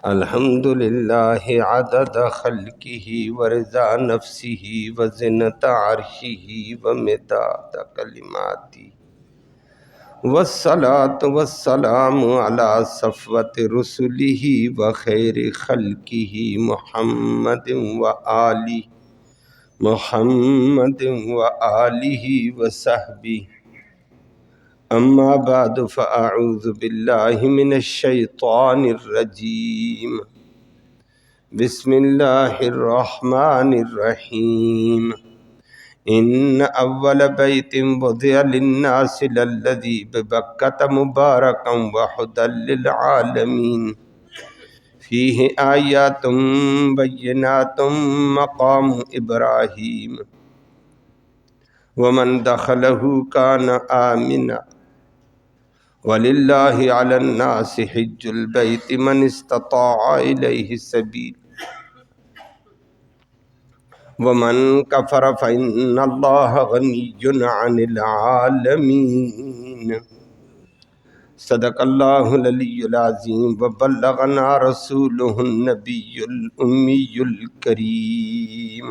الحمد للہ عدد خلقہ ورضا نفسہ وزنۃ عرشہ ومداد کلماتہ والصلاة والسلام علی صفوت رسلہ وخیر خلقہ محمد وآلہ وصحبہ اما بعد فاعوذ باللہ من الشیطان الرجیم بسم اللہ الرحمن الرحیم ان اول بیت وضع للناس للذی ببکۃ مبارکا وہدی للعالمین فیہ آیات بینات مقام ابراہیم ومن دخلہ کان آمنا وَلِلَّهِ عَلَى النَّاسِ حِجُّ الْبَيْتِ مَنِ اسْتَطَاعَ إِلَيْهِ سَبِيلًا وَمَنْ كَفَرَ فَإِنَّ اللَّهَ غَنِيٌّ عَنِ الْعَالَمِينَ صدق اللہ العلی العظیم وبلغنا رسولہ النبی الأمی الکریم۔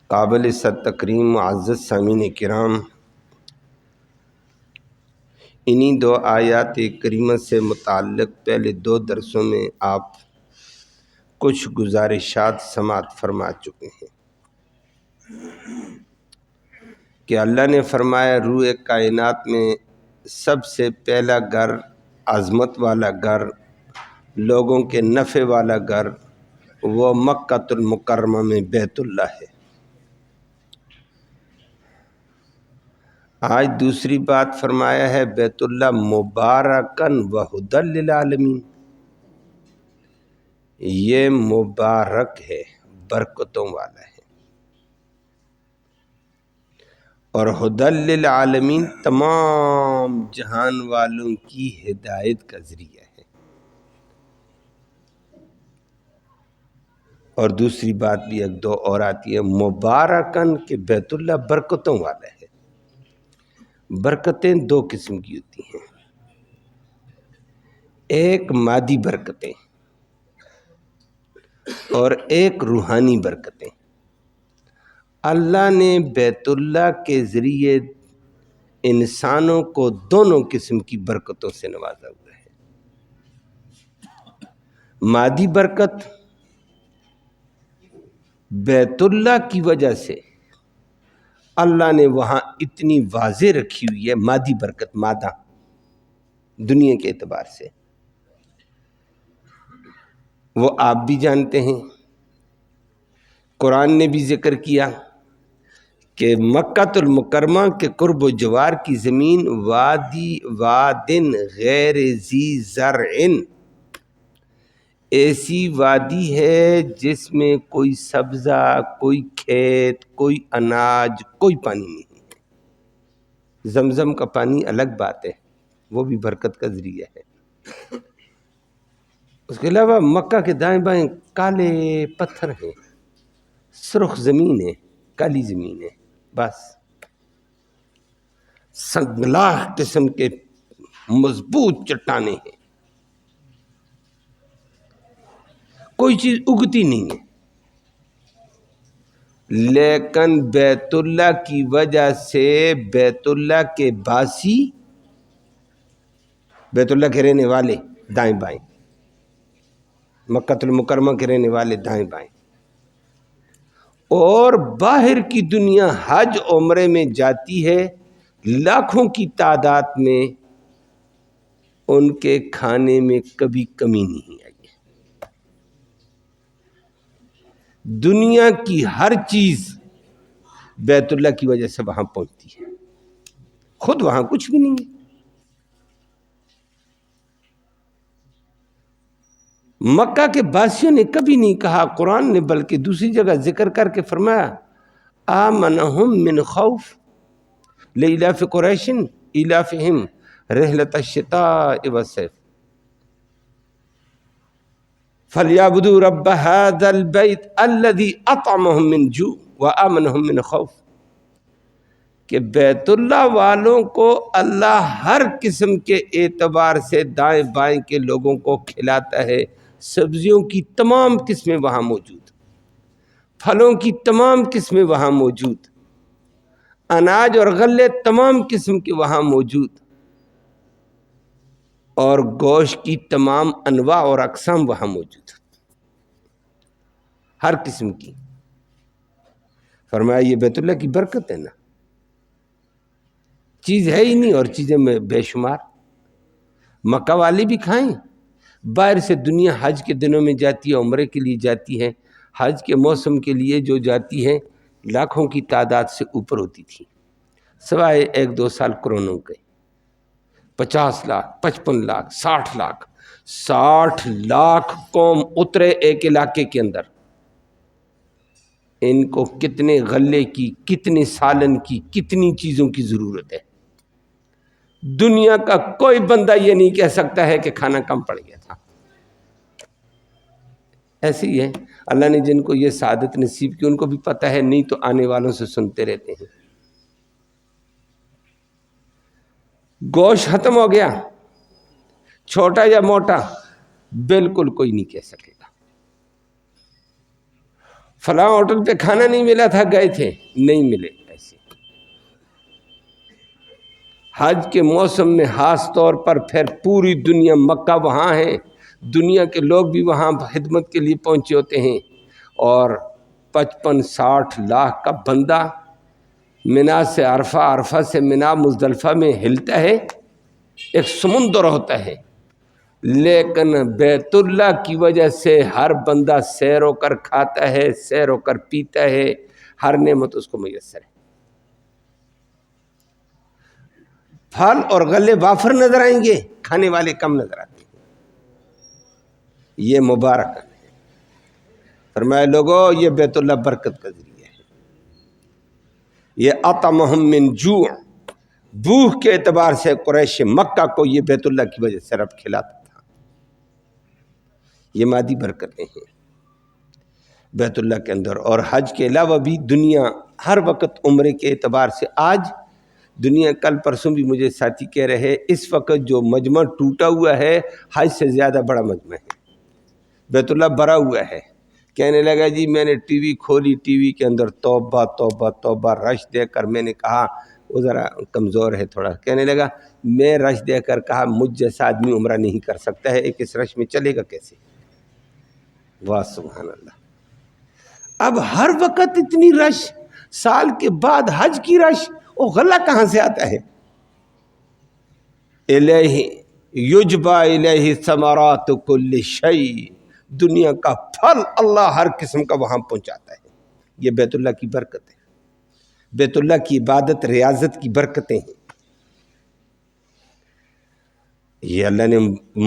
قابل عزت تکریم معزز سامعین کرام، انہی دو آیات کریمہ سے متعلق پہلے دو درسوں میں آپ کچھ گزارشات سماعت فرما چکے ہیں کہ اللہ نے فرمایا روح کائنات میں سب سے پہلا گھر، عظمت والا گھر، لوگوں کے نفع والا گھر وہ مکہ المکرمہ میں بیت اللہ ہے۔ آج دوسری بات فرمایا ہے بیت اللہ مبارکن وہدی للعالمین، یہ مبارک ہے، برکتوں والا ہے، اور ہدی للعالمین تمام جہان والوں کی ہدایت کا ذریعہ ہے۔ اور دوسری بات بھی ایک دو اور آتی ہے مبارکن کہ بیت اللہ برکتوں والا ہے۔ برکتیں دو قسم کی ہوتی ہیں، ایک مادی برکتیں اور ایک روحانی برکتیں۔ اللہ نے بیت اللہ کے ذریعے انسانوں کو دونوں قسم کی برکتوں سے نوازا ہوا ہے۔ مادی برکت بیت اللہ کی وجہ سے اللہ نے وہاں اتنی واضح رکھی ہوئی ہے، مادی برکت، مادہ دنیا کے اعتبار سے وہ آپ بھی جانتے ہیں، قرآن نے بھی ذکر کیا کہ مکہ المکرمہ کے قرب و جوار کی زمین وادن غیر ذی زرع، ایسی وادی ہے جس میں کوئی سبزہ، کوئی کھیت، کوئی اناج، کوئی پانی نہیں ہے۔ زمزم کا پانی الگ بات ہے، وہ بھی برکت کا ذریعہ ہے۔ اس کے علاوہ مکہ کے دائیں بائیں کالے پتھر ہیں، سرخ زمین ہے، کالی زمین ہے، بس سنگلاخ قسم کے مضبوط چٹانیں ہیں، کوئی چیز اگتی نہیں ہے، لیکن بیت اللہ کی وجہ سے بیت اللہ کے باسی، بیت اللہ کے رہنے والے دائیں بائیں، مکہ المکرمہ کے رہنے والے دائیں بائیں، اور باہر کی دنیا حج عمرے میں جاتی ہے، لاکھوں کی تعداد میں، ان کے کھانے میں کبھی کمی نہیں آئی۔ دنیا کی ہر چیز بیت اللہ کی وجہ سے وہاں پہنچتی ہے، خود وہاں کچھ بھی نہیں ہے۔ مکہ کے باسیوں نے کبھی نہیں کہا، قرآن نے بلکہ دوسری جگہ ذکر کر کے فرمایا آمنہم من خوف لإلاف قریش إلافہم رحلۃ الشتاء والصیف فلیعبدوا رب هذا البیت الذی اطعمہم من جوع وآمنہم من خوف۔ کہ بیت اللہ والوں کو اللہ ہر قسم کے اعتبار سے دائیں بائیں کے لوگوں کو کھلاتا ہے. سبزیوں کی تمام قسمیں وہاں موجود، پھلوں کی تمام قسمیں وہاں موجود، اناج اور غلے تمام قسم کے وہاں موجود، اور گوشت کی تمام انواع اور اقسام وہاں موجود، ہر قسم کی. فرمایا یہ بیت اللہ کی برکت ہے نا، چیز ہے ہی نہیں اور چیزیں میں بے شمار. مکہ والی بھی کھائیں. باہر سے دنیا حج کے دنوں میں جاتی ہے، عمرے کے لیے جاتی ہے. حج کے موسم کے لیے جو جاتی ہے لاکھوں کی تعداد سے اوپر ہوتی تھی، سوائے 1-2 سال کرونا کے. 50 لاکھ، 55 لاکھ، 60 لاکھ، 60 لاکھ قوم اترے ایک علاقے کے اندر. ان کو کتنے غلے کی، کتنے سالن کی، کتنی چیزوں کی ضرورت ہے. دنیا کا کوئی بندہ یہ نہیں کہہ سکتا ہے کہ کھانا کم پڑ گیا تھا. ایسے ہی ہے، اللہ نے جن کو یہ سعادت نصیب کی ان کو بھی پتہ ہے، نہیں تو آنے والوں سے سنتے رہتے ہیں. گوشت ختم ہو گیا، چھوٹا یا موٹا، بالکل کوئی نہیں کہہ سکے گا. فلاں ہوٹل پہ کھانا نہیں ملا تھا، گئے تھے، نہیں ملے. ایسے حج کے موسم میں خاص طور پر پھر پوری دنیا، مکہ وہاں ہے، دنیا کے لوگ بھی وہاں خدمت کے لیے پہنچے ہوتے ہیں، اور 55-60 لاکھ کا بندہ منا سے عرفہ، عرفہ سے منا، مزدلفہ میں ہلتا ہے. ایک سمندر ہوتا ہے، لیکن بیت اللہ کی وجہ سے ہر بندہ سیر ہو کر کھاتا ہے، سیر ہو کر پیتا ہے، ہر نعمت اس کو میسر ہے. پھل اور غلے وافر نظر آئیں گے، کھانے والے کم نظر آتے ہیں. یہ مبارک ہے. فرمایا لوگو یہ بیت اللہ برکت کا ذریعہ ہے. یہ اطعمہم من جوع، بھوک کے اعتبار سے قریش مکہ کو یہ بیت اللہ کی وجہ سے رب کھلاتا تھا. یہ مادی برکتیں ہیں بیت اللہ کے اندر. اور حج کے علاوہ بھی دنیا ہر وقت عمرے کے اعتبار سے، آج دنیا، کل پرسوں بھی مجھے ساتھی کہہ رہے، اس وقت جو مجمع ٹوٹا ہوا ہے حج سے زیادہ بڑا مجمع ہے. بیت اللہ بھرا ہوا ہے. کہنے لگا جی میں نے ٹی وی کھولی، ٹی وی کے اندر توبہ توبہ توبہ، رش دے کر میں نے کہا وہ ذرا کمزور ہے تھوڑا. کہنے لگا میں رش دے کر کہا مجھ جیسا آدمی عمرہ نہیں کر سکتا ہے، ایک اس رش میں چلے گا کیسے؟ واہ سبحان اللہ. اب ہر وقت اتنی رش، سال کے بعد حج کی رش، وہ غلہ کہاں سے آتا ہے؟ الیہ یجبا الیہ ثمرات کل شیء، دنیا کا پھل اللہ ہر قسم کا وہاں پہنچاتا ہے. یہ بیت اللہ کی برکت ہے، بیت اللہ کی عبادت ریاضت کی برکتیں ہیں. یہ اللہ نے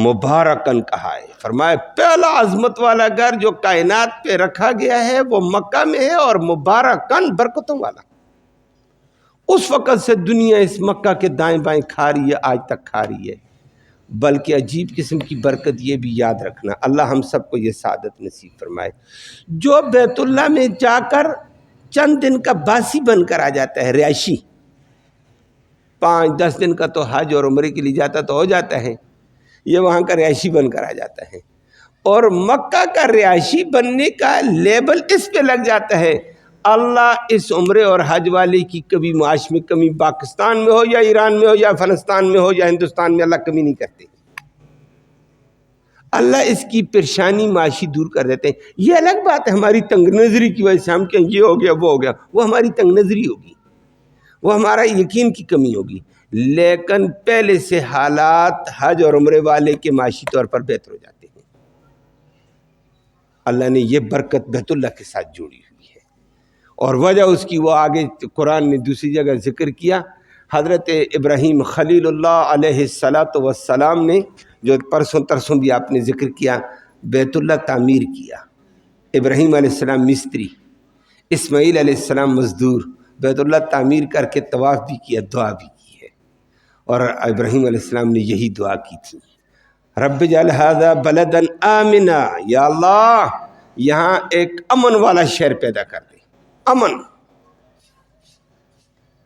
مبارکن کہا ہے. فرمایا پہلا عظمت والا گھر جو کائنات پہ رکھا گیا ہے وہ مکہ میں ہے، اور مبارکن برکتوں والا. اس وقت سے دنیا اس مکہ کے دائیں بائیں کھا رہی ہے، آج تک کھا رہی ہے. بلکہ عجیب قسم کی برکت یہ بھی یاد رکھنا، اللہ ہم سب کو یہ سعادت نصیب فرمائے. جو بیت اللہ میں جا کر چند دن کا باسی بن کر آ جاتا ہے، رہائشی، 5-10 دن کا تو حج اور عمرے کے لیے جاتا تو ہو جاتا ہے، یہ وہاں کا رہائشی بن کر آ جاتا ہے. اور مکہ کا رہائشی بننے کا لیبل اس پہ لگ جاتا ہے، اللہ اس عمرے اور حج والے کی کبھی معاش میں کمی، پاکستان میں ہو یا ایران میں ہو یا فلسطین میں ہو یا ہندوستان میں، اللہ کمی نہیں کرتے. اللہ اس کی پریشانی معاشی دور کر دیتے ہیں. یہ الگ بات ہے ہماری تنگ نظری کی وجہ سے ہم کہیں یہ ہو گیا وہ ہو گیا، وہ ہماری تنگ نظری ہوگی، وہ ہمارا یقین کی کمی ہوگی. لیکن پہلے سے حالات حج اور عمرے والے کے معاشی طور پر بہتر ہو جاتے ہیں. اللہ نے یہ برکت بیت اللہ کے ساتھ جوڑی ہوئی ہے، اور وجہ اس کی وہ آگے قرآن نے دوسری جگہ ذکر کیا. حضرت ابراہیم خلیل اللہ علیہ السلام نے، جو پرسوں ترسوں بھی آپ نے ذکر کیا، بیت اللہ تعمیر کیا. ابراہیم علیہ السلام مستری، اسماعیل علیہ السلام مزدور، بیت اللہ تعمیر کر کے طواف بھی کیا، دعا بھی کی ہے. اور ابراہیم علیہ السلام نے یہی دعا کی تھی، رب اجعل ھذا بلدا آمنا، یا اللہ یہاں ایک امن والا شہر پیدا کر دے. امن،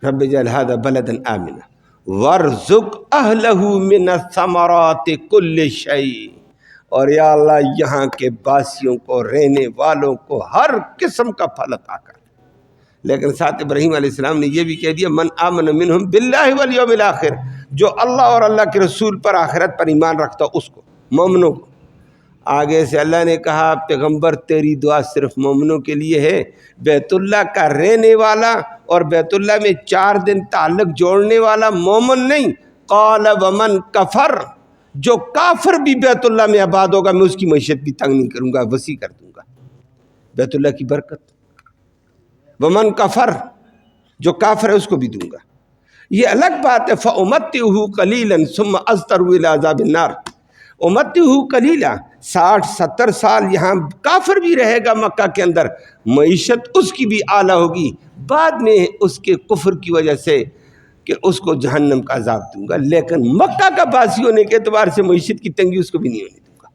رب اجعل هذا بلدا آمنا وارزق اہلہ من الثمرات کل شیء، اور یا اللہ یہاں کے باسیوں کو، رہنے والوں کو ہر قسم کا پھل عطا کر۔ لیکن ساتھ ابراہیم علیہ السلام نے یہ بھی کہہ دیا من آمن منہم باللہ والیوم الآخر، جو اللہ اور اللہ کے رسول پر، آخرت پر ایمان رکھتا اس کو، مومنوں کو۔ آگے سے اللہ نے کہا پیغمبر تیری دعا صرف مومنوں کے لیے ہے، بیت اللہ کا رہنے والا اور بیت اللہ میں 4 دن تعلق جوڑنے والا مومن نہیں۔ قال ومن کفر، جو کافر بھی بیت اللہ میں آباد ہوگا میں اس کی معیشت بھی تنگ نہیں کروں گا، وسیع کر دوں گا، بیت اللہ کی برکت۔ ومن کفر، جو کافر ہے اس کو بھی دوں گا۔ یہ الگ بات ہے فَأُمَتِّعُهُ قَلِيلًا ثُمَّ أَضْطَرُّ إِلَىٰ عَذَابِ النَّارِ، امتِّعُهُ قَلِيلًا، 60-70 سال یہاں کافر بھی رہے گا مکہ کے اندر، معیشت اس کی بھی اعلیٰ ہوگی، بعد میں اس کے کفر کی وجہ سے کہ اس کو جہنم کا عذاب دوں گا، لیکن مکہ کا باسی ہونے کے اعتبار سے معیشت کی تنگی اس کو بھی نہیں ہونے دوں گا۔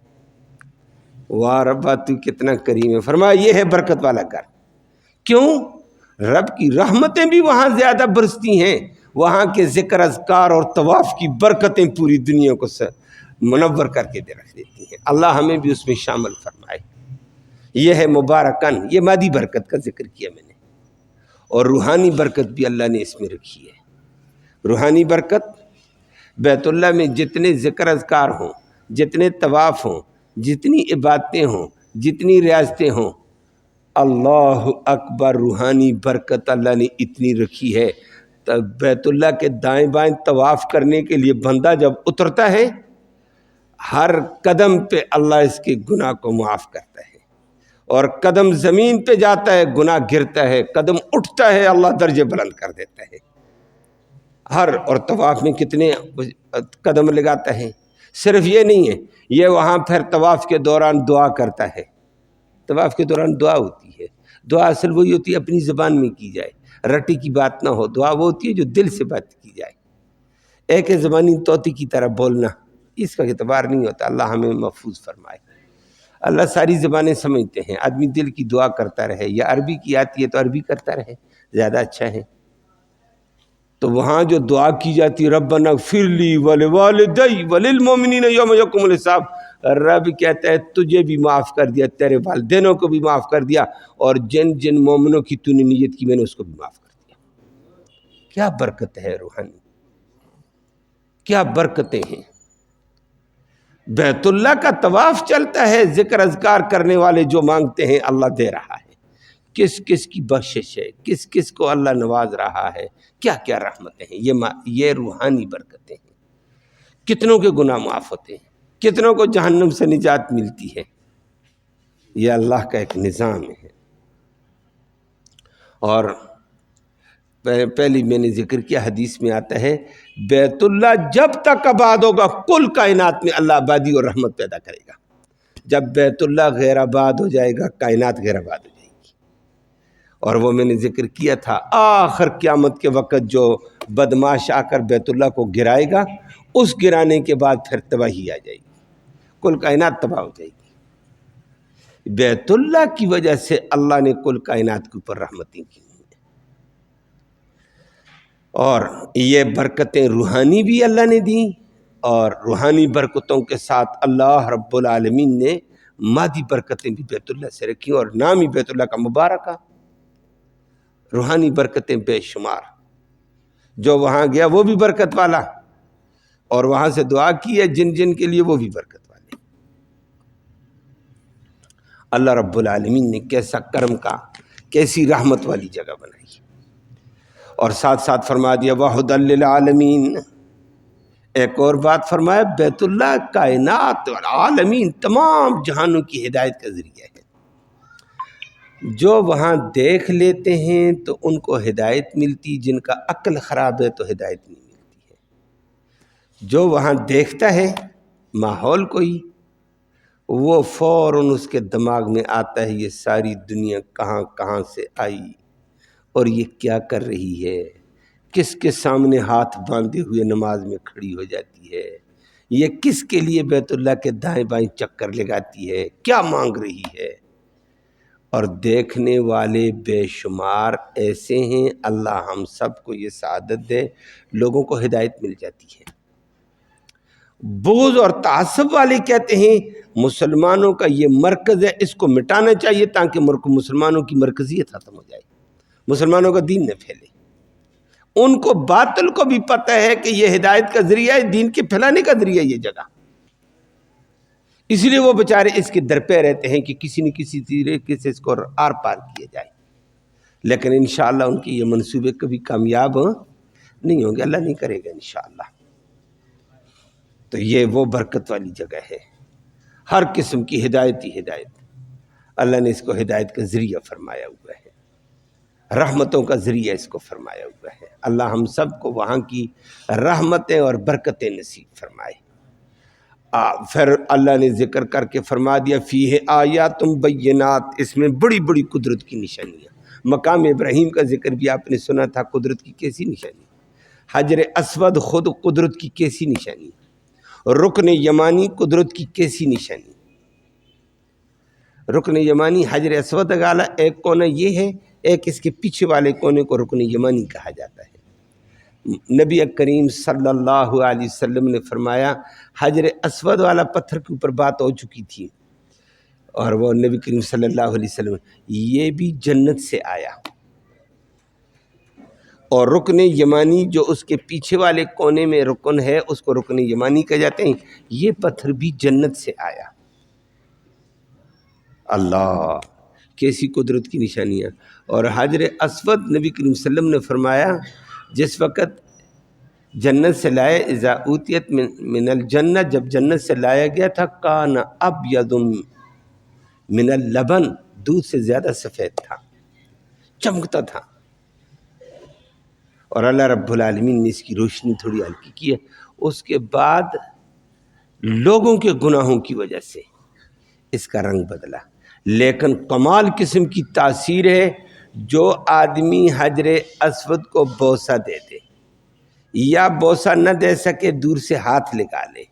واہ ربا تو کتنا کریم ہے۔ فرمایا یہ ہے برکت والا گھر۔ کیوں؟ رب کی رحمتیں بھی وہاں زیادہ برستی ہیں، وہاں کے ذکر اذکار اور طواف کی برکتیں پوری دنیا کو منور کر کے رکھ دیتی ہیں۔ اللہ ہمیں بھی اس میں شامل فرمائے۔ یہ ہے مبارکن، یہ مادی برکت کا ذکر کیا میں نے، اور روحانی برکت بھی اللہ نے اس میں رکھی ہے۔ روحانی برکت، بیت اللہ میں جتنے ذکر اذکار ہوں، جتنے طواف ہوں، جتنی عبادتیں ہوں، جتنی ریاضتیں ہوں، اللہ اکبر، روحانی برکت اللہ نے اتنی رکھی ہے۔ تب بیت اللہ کے دائیں بائیں طواف کرنے کے لیے بندہ جب اترتا ہے، ہر قدم پہ اللہ اس کے گناہ کو معاف کرتا ہے، اور قدم زمین پہ جاتا ہے گناہ گرتا ہے، قدم اٹھتا ہے اللہ درجے بلند کر دیتا ہے۔ اور طواف میں کتنے قدم لگاتا ہے۔ صرف یہ نہیں ہے، یہ وہاں پھر طواف کے دوران دعا کرتا ہے۔ طواف کے دوران دعا ہوتی ہے، دعا اصل وہی ہوتی ہے اپنی زبان میں کی جائے، رٹی کی بات نہ ہو، دعا وہ ہوتی ہے جو دل سے بات کی جائے۔ ایک زبانی طوطی کی طرح بولنا اس کا اعتبار نہیں ہوتا۔ اللہ ہمیں محفوظ فرمائے۔ اللہ ساری زبانیں سمجھتے ہیں، آدمی دل کی دعا کرتا رہے، یا عربی کی آتی ہے تو عربی کرتا رہے، زیادہ اچھا ہے۔ تو وہاں جو دعا کی جاتی ربنا اغفر لی ولوالدی وللمؤمنین یوم یقوم الحساب، رب کہتا ہے تجھے بھی معاف کر دیا، تیرے والدینوں کو بھی معاف کر دیا، اور جن جن مومنوں کی تو نے نیت کی میں نے اس کو بھی معاف کر دیا۔ کیا برکت ہے روحانی، کیا برکتیں ہیں۔ بیت اللہ کا طواف چلتا ہے، ذکر اذکار کرنے والے جو مانگتے ہیں اللہ دے رہا ہے، کس کس کی بخشش ہے، کس کس کو اللہ نواز رہا ہے، کیا کیا رحمتیں ہیں۔ یہ روحانی برکتیں ہیں۔ کتنوں کے گناہ معاف ہوتے ہیں، کتنوں کو جہنم سے نجات ملتی ہے۔ یہ اللہ کا ایک نظام ہے۔ اور پہلی میں نے ذکر کیا، حدیث میں آتا ہے بیت اللہ جب تک آباد ہوگا کل کائنات میں اللہ آبادی اور رحمت پیدا کرے گا۔ جب بیت اللہ غیر آباد ہو جائے گا کائنات غیر آباد ہو جائے گی۔ اور وہ میں نے ذکر کیا تھا آخر قیامت کے وقت جو بدماش آ کر بیت اللہ کو گرائے گا، اس گرانے کے بعد پھر تباہی آ جائے گی، کل کائنات تباہ ہو جائے گی۔ بیت اللہ کی وجہ سے اللہ نے کل کائنات کے اوپر رحمتیں کی ہیں۔ اور یہ برکتیں روحانی بھی اللہ نے دیں، اور روحانی برکتوں کے ساتھ اللہ رب العالمین نے مادی برکتیں بھی بیت اللہ سے رکھی، اور نام ہی بیت اللہ کا مبارکہ۔ روحانی برکتیں بے شمار، جو وہاں گیا وہ بھی برکت والا، اور وہاں سے دعا کی ہے جن جن کے لیے وہ بھی برکت والے۔ اللہ رب العالمین نے کیسا کرم کا، کیسی رحمت والی جگہ بنائی، اور ساتھ ساتھ فرما دیا وَهُدًى لِّلْعَالَمِينَ۔ ایک اور بات فرمایا بیت اللہ کائنات عالمین تمام جہانوں کی ہدایت کا ذریعہ ہے۔ جو وہاں دیکھ لیتے ہیں تو ان کو ہدایت ملتی، جن کا عقل خراب ہے تو ہدایت نہیں ملتی ہے۔ جو وہاں دیکھتا ہے ماحول کوئی، وہ فوراً اس کے دماغ میں آتا ہے یہ ساری دنیا کہاں کہاں سے آئی، اور یہ کیا کر رہی ہے، کس کے سامنے ہاتھ باندھے ہوئے نماز میں کھڑی ہو جاتی ہے، یہ کس کے لیے بیت اللہ کے دائیں بائیں چکر لگاتی ہے، کیا مانگ رہی ہے۔ اور دیکھنے والے بے شمار ایسے ہیں، اللہ ہم سب کو یہ سعادت دے، لوگوں کو ہدایت مل جاتی ہے۔ بغض اور تعصب والے کہتے ہیں مسلمانوں کا یہ مرکز ہے، اس کو مٹانا چاہیے تاکہ مسلمانوں کی مرکزیت ختم ہو جائے، مسلمانوں کا دین نہ پھیلے۔ ان کو باطل کو بھی پتہ ہے کہ یہ ہدایت کا ذریعہ ہے، دین کے پھیلانے کا ذریعہ یہ جگہ، اس لیے وہ بیچارے اس کے در پہ رہتے ہیں کہ کسی نہ کسی طریقے سے اس کو آر پار کیا جائے، لیکن انشاءاللہ ان کی یہ منصوبے کبھی کامیاب نہیں ہوں گے، اللہ نہیں کرے گا انشاءاللہ۔ تو یہ وہ برکت والی جگہ ہے، ہر قسم کی ہدایت ہی ہدایت، اللہ نے اس کو ہدایت کا ذریعہ فرمایا ہوا ہے، رحمتوں کا ذریعہ اس کو فرمایا ہوا ہے۔ اللہ ہم سب کو وہاں کی رحمتیں اور برکتیں نصیب فرمائے۔ پھر اللہ نے ذکر کر کے فرما دیا فیہ آیات بینات، اس میں بڑی بڑی قدرت کی نشانیاں۔ مقام ابراہیم کا ذکر بھی آپ نے سنا تھا، قدرت کی کیسی نشانی، حجر اسود خود قدرت کی کیسی نشانی، رکن یمانی قدرت کی کیسی نشانی۔ رکن یمانی حجر اسود والا ایک کونا یہ ہے، ایک اس کے پیچھے والے کونے کو رکن یمانی کہا جاتا ہے۔ نبی کریم صلی اللہ علیہ وسلم نے فرمایا حجر اسود والا پتھر کے اوپر بات ہو چکی تھی، اور وہ نبی کریم صلی اللہ علیہ وسلم یہ بھی جنت سے آیا، اور رکن یمانی جو اس کے پیچھے والے کونے میں رکن ہے اس کو رکن یمانی کہہ جاتے ہیں، یہ پتھر بھی جنت سے آیا۔ اللہ کیسی قدرت کی نشانیاں۔ اور حجر اسود نبی کریم صلی اللہ علیہ وسلم نے فرمایا جس وقت جنت سے لائے اذا اوتیت من الجنہ، جب جنت سے لایا گیا تھا کان ابیض من اللبن، دودھ سے زیادہ سفید تھا، چمکتا تھا، اور اللہ رب العالمین نے اس کی روشنی تھوڑی ہلکی کی ہے۔ اس کے بعد لوگوں کے گناہوں کی وجہ سے اس کا رنگ بدلا، لیکن کمال قسم کی تاثیر ہے جو آدمی حجر اسود کو بوسہ دے دے، یا بوسہ نہ دے سکے دور سے ہاتھ لگا لے،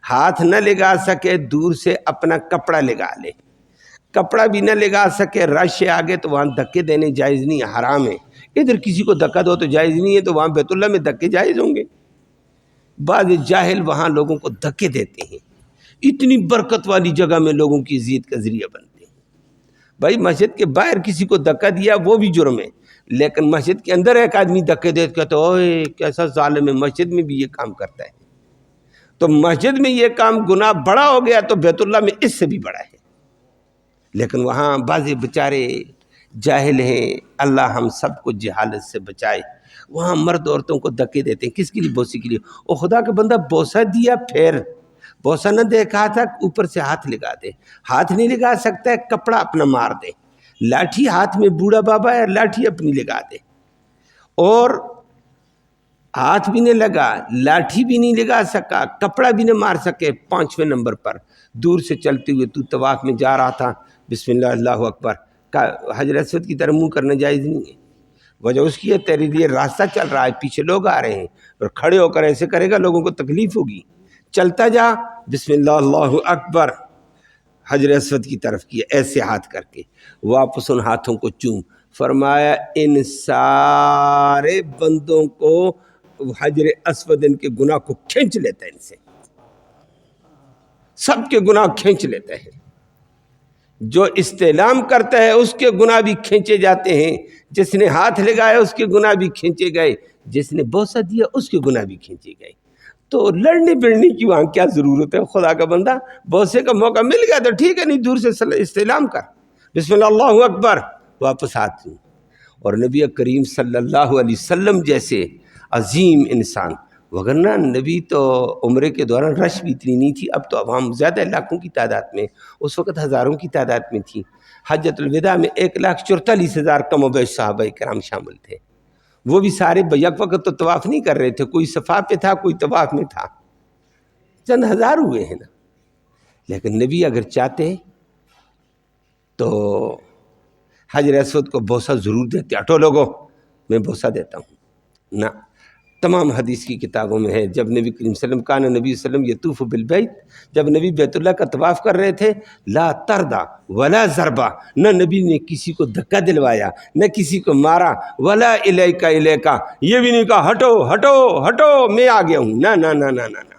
ہاتھ نہ لگا سکے دور سے اپنا کپڑا لگا لے، کپڑا بھی نہ لگا سکے رش ہے آگے تو وہاں دھکے دینے جائز نہیں، حرام ہے۔ ادھر کسی کو دھکا دو تو جائز نہیں ہے، تو وہاں بیت اللہ میں دھکے جائز ہوں گے؟ بعض جاہل وہاں لوگوں کو دھکے دیتے ہیں، اتنی برکت والی جگہ میں لوگوں کی عزت کا ذریعہ بنتے ہیں۔ بھائی مسجد کے باہر کسی کو دھکا دیا وہ بھی جرم ہے، لیکن مسجد کے اندر ایک آدمی دھکے دے کہتے اوئے کیسا ظالم ہے، مسجد میں بھی یہ کام کرتا ہے، تو مسجد میں یہ کام گناہ بڑا ہو گیا تو بیت اللہ میں اس سے بھی بڑا ہے۔ لیکن وہاں بعض بیچارے جاہل ہیں، اللہ ہم سب کو جہالت سے بچائے، وہاں مرد عورتوں کو دھکے دیتے ہیں، کس کے لیے؟ بوسے کے لیے۔ او خدا کا بندہ بوسہ دیا، پھر بوسہ نہ دے، کہا تھا اوپر سے ہاتھ لگا دے، ہاتھ نہیں لگا سکتا ہے کپڑا اپنا مار دے، لاٹھی ہاتھ میں بوڑھا بابا ہے لاٹھی اپنی لگا دے، اور ہاتھ بھی نہیں لگا، لاٹھی بھی نہیں لگا سکا، کپڑا بھی نہیں مار سکے، 5ویں نمبر پر دور سے چلتے ہوئے تو طواف میں جا رہا تھا، بسم اللہ اللہ اکبر کا حجر اسود کی طرف منہ کرنا جائز نہیں ہے، وجہ اس کی ہے تیرے لیے راستہ چل رہا ہے، پیچھے لوگ آ رہے ہیں، اور کھڑے ہو کر ایسے کرے گا لوگوں کو تکلیف ہوگی، چلتا جا بسم اللہ اللہ اکبر، حجر اسود کی طرف کیا ایسے ہاتھ کر کے، واپس ان ہاتھوں کو چوم، فرمایا ان سارے بندوں کو حجر اسود ان کے گناہ کو کھینچ لیتا ہے، ان سے سب کے گناہ کھینچ لیتا ہے، جو استعلام کرتا ہے اس کے گناہ بھی کھینچے جاتے ہیں، جس نے ہاتھ لگایا اس کے گناہ بھی کھینچے گئے، جس نے بوسہ دیا اس کے گناہ بھی کھینچے گئے۔ تو لڑنے بڑنے کی وہاں کیا ضرورت ہے؟ خدا کا بندہ بوسے کا موقع مل گیا تو ٹھیک ہے، نہیں دور سے استعلام کر، بسم اللہ اللہ اکبر، واپس ہاتھ دوں۔ اور نبی کریم صلی اللہ علیہ وسلم جیسے عظیم انسان، وگرنہ نبی تو عمرے کے دوران رش بھی اتنی نہیں تھی، اب تو عوام زیادہ لاکھوں کی تعداد میں، اس وقت ہزاروں کی تعداد میں تھی۔ حجۃ الوداع میں 1,44,000 کم و بیش صحابہ کرام شامل تھے، وہ بھی سارے بیک وقت تو طواف نہیں کر رہے تھے، کوئی صفا پہ تھا کوئی طواف میں تھا، چند ہزار ہوئے ہیں نا، لیکن نبی اگر چاہتے تو حجر اسود کو بوسہ ضرور دیتے، ہٹو لوگو میں بوسہ دیتا ہوں، نہ، تمام حدیث کی کتابوں میں ہے، جب نبی کریم صلی اللہ علیہ وسلم کان نبی صلی اللہ علیہ وسلم یطوف بالبیت، جب نبی بیت اللہ کا طواف کر رہے تھے، لا تردا ولا ضربا، نہ نبی نے کسی کو دھکا دلوایا، نہ کسی کو مارا، ولا الیکا الیکا، یہ بھی نہیں کہا ہٹو ہٹو ہٹو میں آ گیا ہوں، نہ نہ نہ نہ نہ نہ،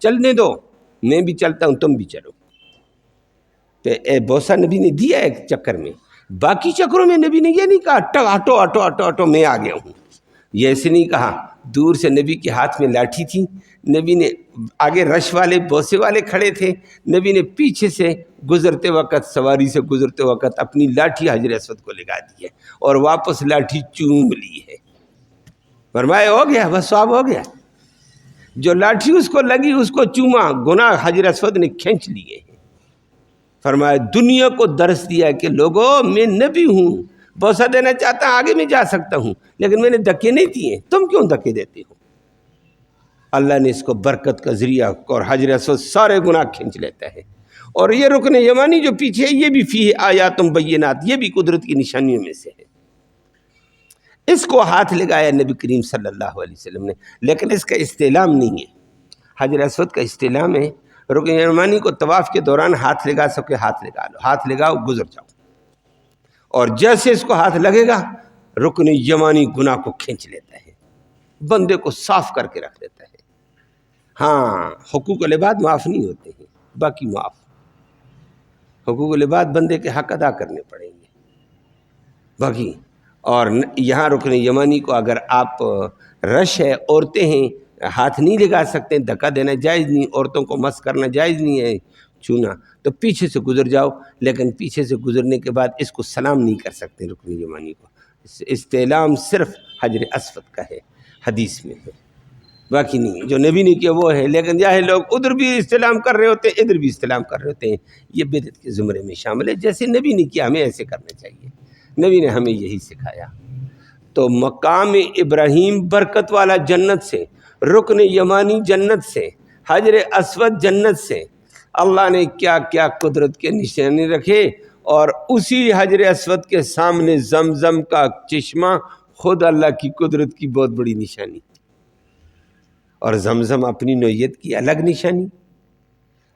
چلنے دو، میں بھی چلتا ہوں تم بھی چلو۔ تو بوسہ نبی نے دیا ایک چکر میں، باقی چکروں میں نبی نے یہ نہیں کہا ہٹو ہٹو ہٹو ہٹو ہٹو میں آ گیا ہوں، یہ ایسے نہیں کہا۔ دور سے نبی کے ہاتھ میں لاٹھی تھی، نبی نے آگے رش والے بوسے والے کھڑے تھے، نبی نے پیچھے سے گزرتے وقت، سواری سے گزرتے وقت اپنی لاٹھی حجر اسود کو لگا دی ہے اور واپس لاٹھی چوم لی ہے، فرمایا ہو گیا بس ثواب ہو گیا۔ جو لاٹھی اس کو لگی اس کو چوما، گناہ حجر اسود نے کھینچ لیے ہیں۔ فرمایا دنیا کو درس دیا کہ لوگوں میں نبی ہوں، بوسہ دینا چاہتا آگے میں جا سکتا ہوں، لیکن میں نے دھکے نہیں دیے، تم کیوں دھکے دیتے ہو؟ اللہ نے اس کو برکت کا ذریعہ اور حجر اسود سارے گناہ کھینچ لیتا ہے۔ اور یہ رکن یمانی جو پیچھے ہے، یہ بھی فیہ آیات بینات، یہ بھی قدرت کی نشانیوں میں سے ہے۔ اس کو ہاتھ لگایا نبی کریم صلی اللہ علیہ وسلم نے، لیکن اس کا استعلام نہیں ہے۔ حجر اسود کا استعلام ہے، رکن یمانی کو طواف کے دوران ہاتھ لگا سکے ہاتھ لگا لو، ہاتھ لگاؤ گزر جاؤ، اور جیسے اس کو ہاتھ لگے گا رکن یمانی گناہ کو کھینچ لیتا ہے، بندے کو صاف کر کے رکھ دیتا ہے۔ ہاں حقوق العباد معاف نہیں ہوتے ہیں، باقی معاف، حقوق العباد بندے کے حق ادا کرنے پڑیں گے باقی۔ اور یہاں رکن یمانی کو اگر آپ رش ہے، عورتیں ہیں، ہاتھ نہیں لگا سکتے، دھکا دینا جائز نہیں، عورتوں کو مس کرنا جائز نہیں ہے، چھونا، تو پیچھے سے گزر جاؤ، لیکن پیچھے سے گزرنے کے بعد اس کو سلام نہیں کر سکتے رکن یمانی کو، استعلام صرف حجر اسود کا ہے، حدیث میں ہے، باقی نہیں۔ جو نبی نے کیا وہ ہے، لیکن یہ لوگ ادھر بھی استلام کر رہے ہوتے ہیں، ادھر بھی استلام کر رہے ہوتے ہیں، یہ بدعت کے زمرے میں شامل ہے۔ جیسے نبی نے کیا ہمیں ایسے کرنا چاہیے، نبی نے ہمیں یہی سکھایا۔ تو مقام ابراہیم برکت والا جنت سے، رکن یمانی جنت سے، حجر اسود جنت سے، اللہ نے کیا کیا قدرت کے نشانے رکھے، اور اسی حجر اسود کے سامنے زمزم کا چشمہ خود اللہ کی قدرت کی بہت بڑی نشانی، اور زمزم اپنی نوعیت کی الگ نشانی،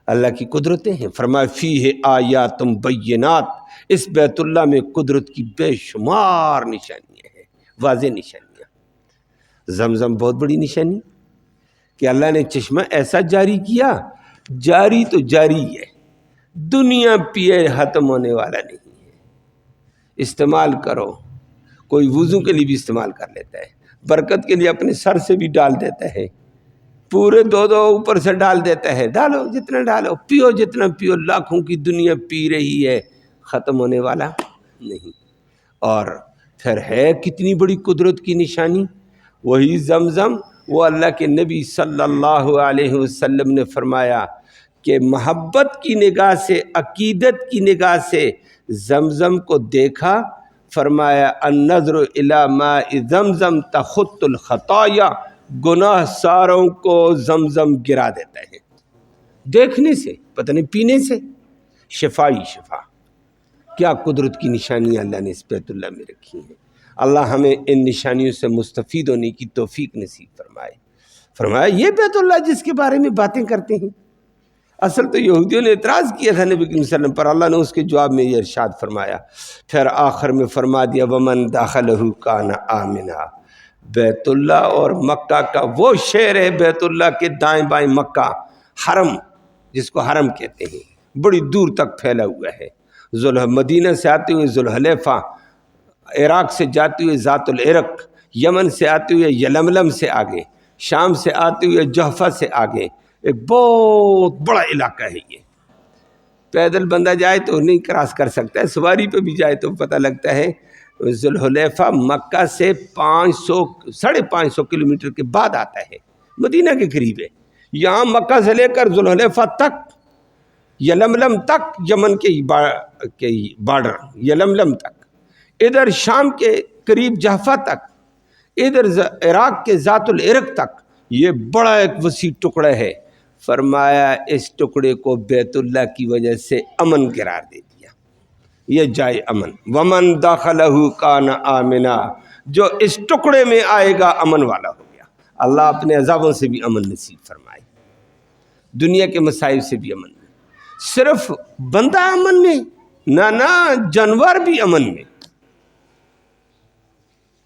اللہ کی قدرتیں ہیں۔ فرمایا فیہ آیات بینات، اس بیت اللہ میں قدرت کی بے شمار نشانیاں ہیں، واضح نشانیاں۔ زمزم بہت بڑی نشانی کہ اللہ نے چشمہ ایسا جاری کیا، جاری تو جاری ہے، دنیا پیے ختم ہونے والا نہیں ہے، استعمال کرو، کوئی وضو کے لیے بھی استعمال کر لیتا ہے، برکت کے لیے اپنے سر سے بھی ڈال دیتا ہے، پورے دو اوپر سے ڈال دیتا ہے، ڈالو جتنا ڈالو، پیو جتنا پیو، لاکھوں کی دنیا پی رہی ہے، ختم ہونے والا نہیں۔ اور پھر ہے کتنی بڑی قدرت کی نشانی، وہی زمزم، وہ اللہ کے نبی صلی اللہ علیہ وسلم نے فرمایا کہ محبت کی نگاہ سے، عقیدت کی نگاہ سے زمزم کو دیکھا، فرمایا النظر الی ماء زمزم تخط الخطایا، گناہ ساروں کو زمزم گرا دیتا ہے، دیکھنے سے، پتہ نہیں پینے سے، شفائی شفا۔ کیا قدرت کی نشانیاں اللہ نے اس بیت اللہ میں رکھی ہیں۔ اللہ ہمیں ان نشانیوں سے مستفید ہونے کی توفیق نصیب فرمائے۔ فرمایا یہ بیت اللہ جس کے بارے میں باتیں کرتے ہیں، اصل تو یہودیوں نے اعتراض کیا تھا نبی کریم صلی اللہ علیہ وسلم پر، اللہ نے اس کے جواب میں یہ ارشاد فرمایا، پھر آخر میں فرما دیا ومن دخلہ کان آمنا، بیت اللہ اور مکہ کا وہ شہر ہے، بیت اللہ کے دائیں بائیں مکہ، حرم جس کو حرم کہتے ہیں، بڑی دور تک پھیلا ہوا ہے، مدینہ سے آتے ہوئے ذوالحلیفہ، عراق سے جاتے ہوئے ذات العرق، یمن سے آتے ہوئے یلملم سے آگے، شام سے آتے ہوئے جحفہ سے آگے، ایک بہت بڑا علاقہ ہے یہ۔ پیدل بندہ جائے تو نہیں کراس کر سکتا ہے، سواری پہ بھی جائے تو پتہ لگتا ہے ذوالحلیفہ مکہ سے 500 کلومیٹر کے بعد آتا ہے، مدینہ کے قریب ہے۔ یہاں مکہ سے لے کر ذوالحلیفہ تک، یلملم تک، یمن کے بارڈر یلملم تک، ادھر شام کے قریب جحفہ تک، ادھر عراق کے ذات العرق تک، یہ بڑا ایک وسیع ٹکڑا ہے۔ فرمایا اس ٹکڑے کو بیت اللہ کی وجہ سے امن قرار دے دیا، یہ جائے امن، ومن دخلہ کان آمنا، جو اس ٹکڑے میں آئے گا امن والا ہو گیا۔ اللہ اپنے عذابوں سے بھی امن نصیب فرمائے، دنیا کے مصائب سے بھی امن میں۔ صرف بندہ امن میں نہ جانور بھی امن میں،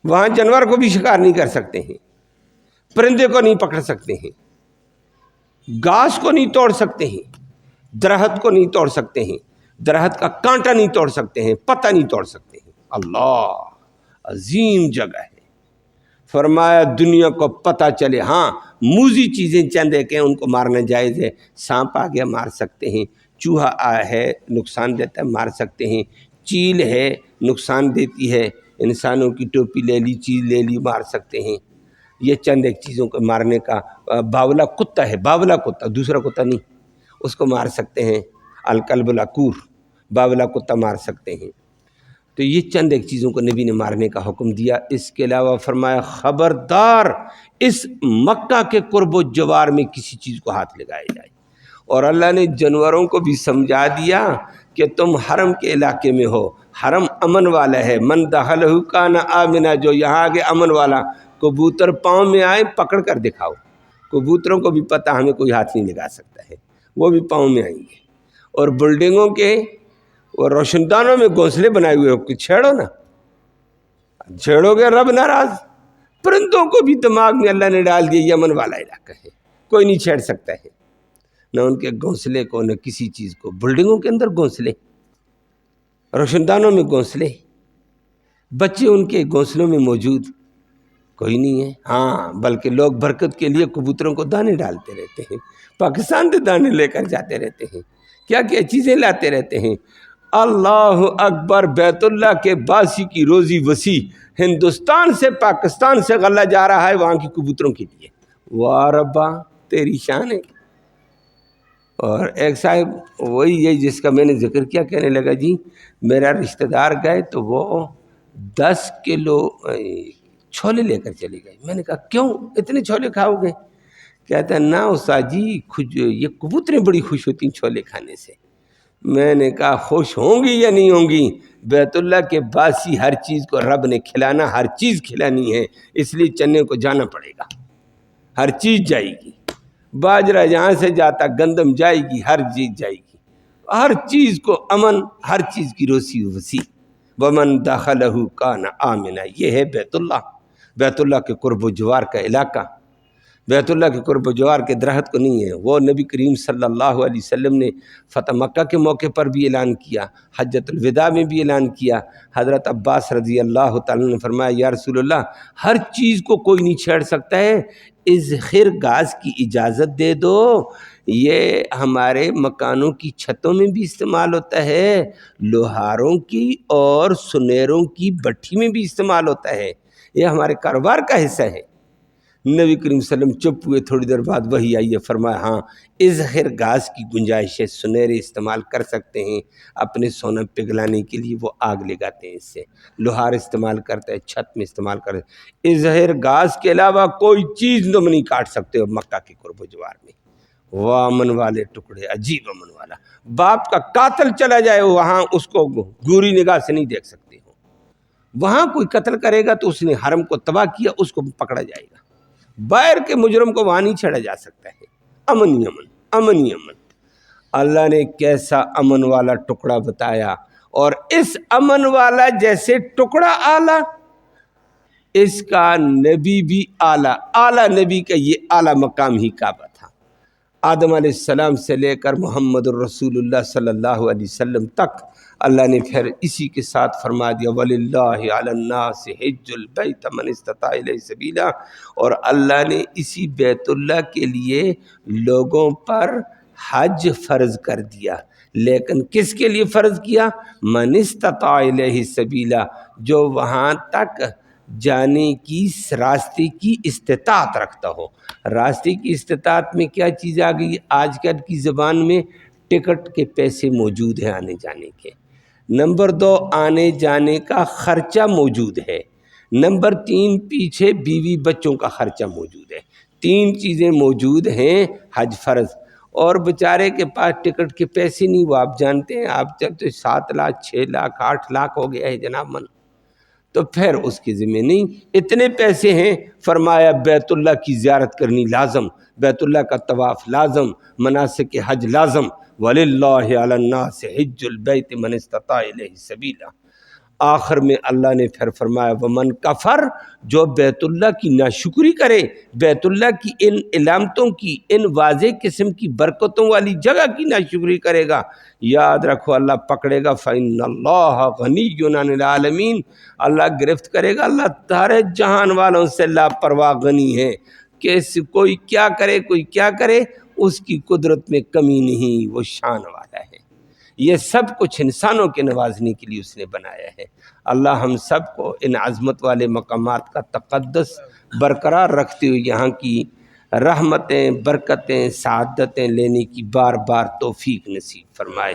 وہاں جانور کو بھی شکار نہیں کر سکتے ہیں، پرندے کو نہیں پکڑ سکتے ہیں، گھاس کو نہیں توڑ سکتے ہیں، درخت کو نہیں توڑ سکتے ہیں، درخت کا کانٹا نہیں توڑ سکتے ہیں، پتہ نہیں توڑ سکتے ہیں۔ اللہ عظیم جگہ ہے۔ فرمایا دنیا کو پتہ چلے، ہاں موذی چیزیں چند ایک ہیں ان کو مارنا جائز ہے، سانپ آ گیا مار سکتے ہیں، چوہا ہے نقصان دیتا ہے مار سکتے ہیں، چیل ہے نقصان دیتی ہے، انسانوں کی ٹوپی لے لی چیز لے لی مار سکتے ہیں، یہ چند ایک چیزوں کو مارنے کا۔ باولا کتا ہے، باولا کتا، دوسرا کتا نہیں، اس کو مار سکتے ہیں، الکلب العقور، باولا کتا مار سکتے ہیں۔ تو یہ چند ایک چیزوں کو نبی نے مارنے کا حکم دیا۔ اس کے علاوہ فرمایا خبردار اس مکہ کے قرب و جوار میں کسی چیز کو ہاتھ لگایا جائے۔ اور اللہ نے جانوروں کو بھی سمجھا دیا کہ تم حرم کے علاقے میں ہو، حرم امن والا ہے، من دخلہ کان آمنا، جو یہاں آگے امن والا، کبوتر پاؤں میں آئے پکڑ کر دکھاؤ، کبوتروں کو بھی پتہ ہمیں کوئی ہاتھ نہیں لگا سکتا ہے، وہ بھی پاؤں میں آئیں گے۔ اور بلڈنگوں کے اور روشن دانوں میں گھونسلے بنائے ہوئے ہو، چھیڑو نا، چھیڑو گے رب ناراض۔ پرندوں کو بھی دماغ میں اللہ نے ڈال دیا یہ امن والا علاقہ ہے، کوئی نہیں چھیڑ سکتا ہے، نہ ان کے گھونسلے کو نہ کسی چیز کو۔ بلڈنگوں کے اندر گھونسلے، روشن دانوں میں گھونسلے، بچے ان کے گھونسلوں میں موجود، کوئی نہیں ہے۔ ہاں بلکہ لوگ برکت کے لیے کبوتروں کو دانے ڈالتے رہتے ہیں، پاکستان سے دانے لے کر جاتے رہتے ہیں، کیا کیا چیزیں لاتے رہتے ہیں۔ اللہ اکبر، بیت اللہ کے باسی کی روزی وسیع، ہندوستان سے پاکستان سے غلہ جا رہا ہے وہاں کی کبوتروں کے لیے۔ واہ ربا تیری شان ہے۔ اور ایک صاحب وہی ہے جس کا میں نے ذکر کیا، کہنے لگا جی میرا رشتہ دار گئے تو وہ 10 کلو چھولے لے کر چلے گئے۔ میں نے کہا کیوں اتنے چھولے کھاؤ گے؟ کہتا ہے نا استاد جی یہ کبوتریں بڑی خوش ہوتی ہیں چھولے کھانے سے۔ میں نے کہا خوش ہوں گی یا نہیں ہوں گی؟ بیت اللہ کے باسی ہر چیز کو رب نے کھلانا، ہر چیز کھلانی ہے، اس لیے چنے کو جانا پڑے گا، ہر چیز جائے گی، باجرہ جہاں سے جاتا گندم جائے گی، ہر چیز جائے گی، ہر چیز کو امن، ہر چیز کی روسی وسیع۔ ومن دخلہ کان آمنا، یہ ہے بیت اللہ، بیت اللہ کے قرب و جوار کا علاقہ۔ بیت اللہ کے قرب و جوار کے درخت کو نہیں ہے، وہ نبی کریم صلی اللہ علیہ وسلم نے فتح مکہ کے موقع پر بھی اعلان کیا، حجۃ الوداع میں بھی اعلان کیا۔ حضرت عباس رضی اللہ تعالیٰ نے فرمایا یا رسول اللہ ہر چیز کو کوئی نہیں چھیڑ سکتا ہے، اذخر گھاس کی اجازت دے دو، یہ ہمارے مکانوں کی چھتوں میں بھی استعمال ہوتا ہے، لوہاروں کی اور سنیروں کی بٹھی میں بھی استعمال ہوتا ہے، یہ ہمارے کاروبار کا حصہ ہے۔ نبی کریم صلی اللہ علیہ وسلم چپ ہوئے، تھوڑی دیر بعد وہی آئی ہے، فرمایا ہاں اذخر گھاس کی گنجائش ہے، سنہرے استعمال کر سکتے ہیں، اپنے سونا پگھلانے کے لیے وہ آگ لگاتے ہیں، اس سے لوہار استعمال کرتا ہے، چھت میں استعمال کرتے ہیں۔ اذخر گھاس کے علاوہ کوئی چیز تم نہیں کاٹ سکتے ہو مکہ کے قرب و جوار میں۔ وہ امن والے ٹکڑے، عجیب امن والا۔ باپ کا قاتل چلا جائے وہاں اس کو گوری نگاہ سے نہیں دیکھ سکتے ہو، وہاں کوئی قتل کرے گا تو اس نے حرم کو تباہ کیا، اس کو پکڑا جائے گا، باہر کے مجرم کو وہاں نہیں چھڑا جا سکتا ہے۔ امن ہی امن، امن ہی امن۔ اللہ نے کیسا امن والا ٹکڑا بتایا، اور اس امن والا جیسے ٹکڑا اعلیٰ، اس کا نبی بھی اعلیٰ، اعلیٰ نبی کا یہ اعلیٰ مقام ہی کعبہ تھا۔ آدم علیہ السلام سے لے کر محمد الرسول اللہ صلی اللہ علیہ وسلم تک اللہ نے پھر اسی کے ساتھ فرما دیا وَلِلَّهِ عَلَى النَّاسِ حِجُّ الْبَيْتَ مَنِ اسْتَطَاعَ إِلَيْهِ سَبِيلًا، اور اللہ نے اسی بیت اللہ کے لیے لوگوں پر حج فرض کر دیا، لیکن کس کے لیے فرض کیا؟ مَنِ اسْتَطَاعَ إِلَيْهِ سَبِيلًا، جو وہاں تک جانے کی راستے کی استطاعت رکھتا ہو۔ راستے کی استطاعت میں کیا چیز آ گئی؟ آج کل کی زبان میں ٹکٹ کے پیسے موجود ہیں آنے جانے کے، نمبر 2 آنے جانے کا خرچہ موجود ہے، نمبر 3 پیچھے بیوی بچوں کا خرچہ موجود ہے، 3 چیزیں موجود ہیں حج فرض۔ اور بیچارے کے پاس ٹکٹ کے پیسے نہیں، وہ آپ جانتے ہیں، آپ جب تو 7 لاکھ 6 لاکھ 8 لاکھ ہو گیا ہے جناب من، تو پھر اس کے ذمہ نہیں. اتنے پیسے ہیں، فرمایا بیت اللہ کی زیارت کرنی لازم، بیت اللہ کا طواف لازم، مناسک حج لازم. وَلِلَّهِ عَلَى النَّاسِ حِجُّ الْبَيْتِ مَنِ اسْتَطَاعَ إِلَيْهِ سَبِيلًا. آخر میں اللہ نے پھر فرمایا ومن کفر، جو بیت اللہ کی ناشکری کرے، بیت اللہ کی ان علامتوں کی، ان واضح قسم کی برکتوں والی جگہ کی ناشکری کرے گا، یاد رکھو اللہ پکڑے گا. فَإِنَّ اللَّهَ غَنِيٌّ عَنِ الْعَالَمِينَ، اللہ گرفت کرے گا. اللہ سارے جہان والوں سے لاپرواہ غنی ہے کہ کوئی کیا کرے کوئی کیا کرے، اس کی قدرت میں کمی نہیں، وہ شان والا ہے. یہ سب کچھ انسانوں کے نوازنے کے لیے اس نے بنایا ہے. اللہ ہم سب کو ان عظمت والے مقامات کا تقدس برقرار رکھتے ہوئے یہاں کی رحمتیں، برکتیں، سعادتیں لینے کی بار بار توفیق نصیب فرمائے.